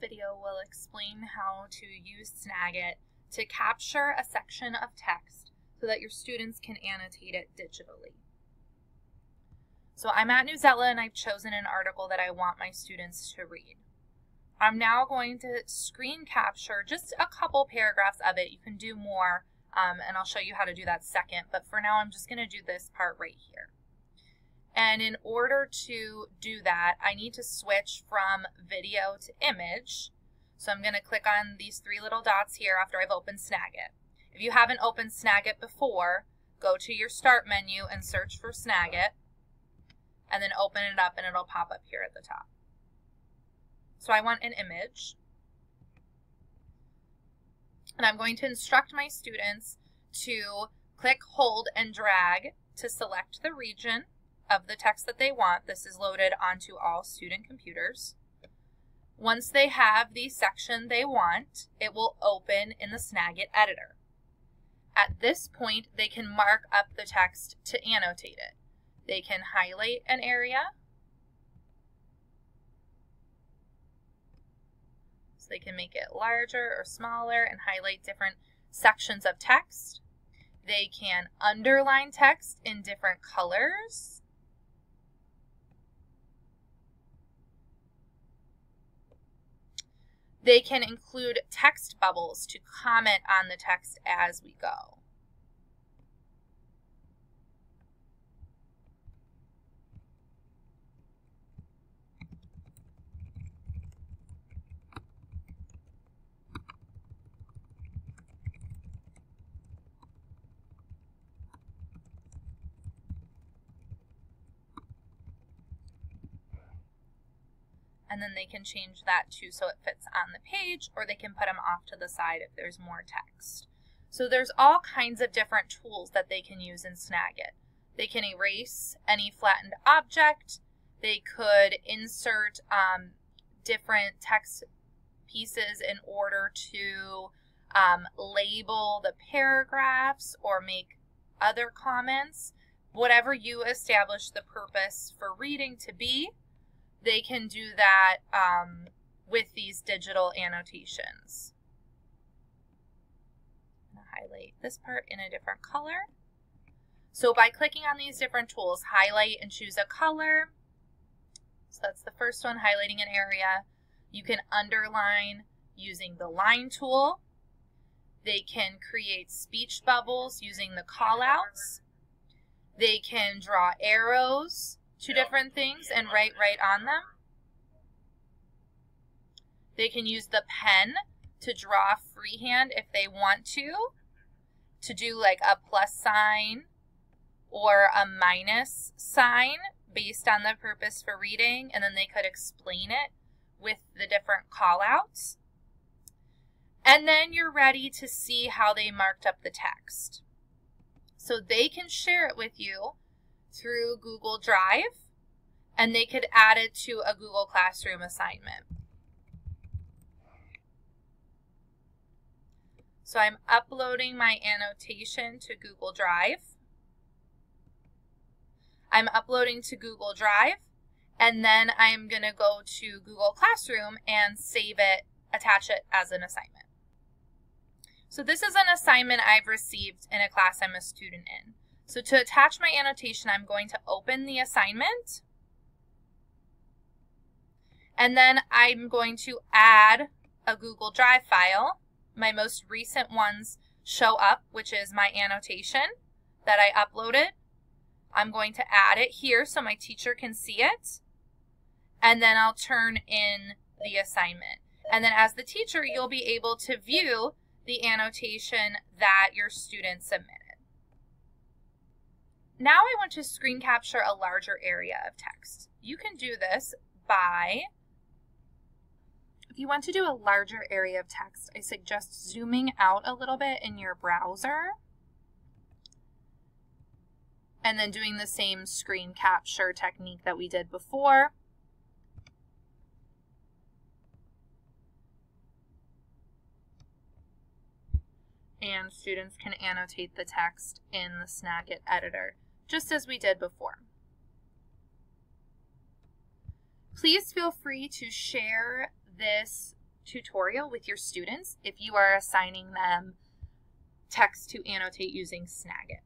video will explain how to use SnagIt to capture a section of text so that your students can annotate it digitally. So I'm at Newsella and I've chosen an article that I want my students to read. I'm now going to screen capture just a couple paragraphs of it. You can do more, and I'll show you how to do that second, but for now I'm just going to do this part right here. And in order to do that, I need to switch from video to image. So I'm going to click on these three little dots here after I've opened SnagIt. If you haven't opened SnagIt before, go to your Start menu and search for SnagIt, and then open it up and it'll pop up here at the top. So I want an image. And I'm going to instruct my students to click, hold, and drag to select the region of the text that they want. This is loaded onto all student computers. Once they have the section they want, it will open in the SnagIt editor. At this point, they can mark up the text to annotate it. They can highlight an area. So they can make it larger or smaller and highlight different sections of text. They can underline text in different colors. They can include text bubbles to comment on the text as we go. And then they can change that too so it fits on the page, or they can put them off to the side if there's more text. So there's all kinds of different tools that they can use in SnagIt. They can erase any flattened object. They could insert different text pieces in order to label the paragraphs or make other comments. Whatever you establish the purpose for reading to be, they can do that with these digital annotations. I'm going to highlight this part in a different color. So by clicking on these different tools, highlight and choose a color. So that's the first one, highlighting an area. You can underline using the line tool. They can create speech bubbles using the callouts. They can draw arrows to different things and write right on them. They can use the pen to draw freehand if they want to do like a plus sign or a minus sign based on the purpose for reading, and then they could explain it with the different callouts. And then you're ready to see how they marked up the text. So they can share it with you through Google Drive, and they could add it to a Google Classroom assignment. So I'm uploading my annotation to Google Drive. I'm uploading to Google Drive, and then I'm going to go to Google Classroom and save it, attach it as an assignment. So this is an assignment I've received in a class I'm a student in. So to attach my annotation, I'm going to open the assignment, and then I'm going to add a Google Drive file. My most recent ones show up, which is my annotation that I uploaded. I'm going to add it here so my teacher can see it, and then I'll turn in the assignment. And then as the teacher, you'll be able to view the annotation that your student submitted. Now I want to screen capture a larger area of text. You can do this by, if you want to do a larger area of text, I suggest zooming out a little bit in your browser and then doing the same screen capture technique that we did before. And students can annotate the text in the SnagIt editor, just as we did before. Please feel free to share this tutorial with your students if you are assigning them text to annotate using SnagIt.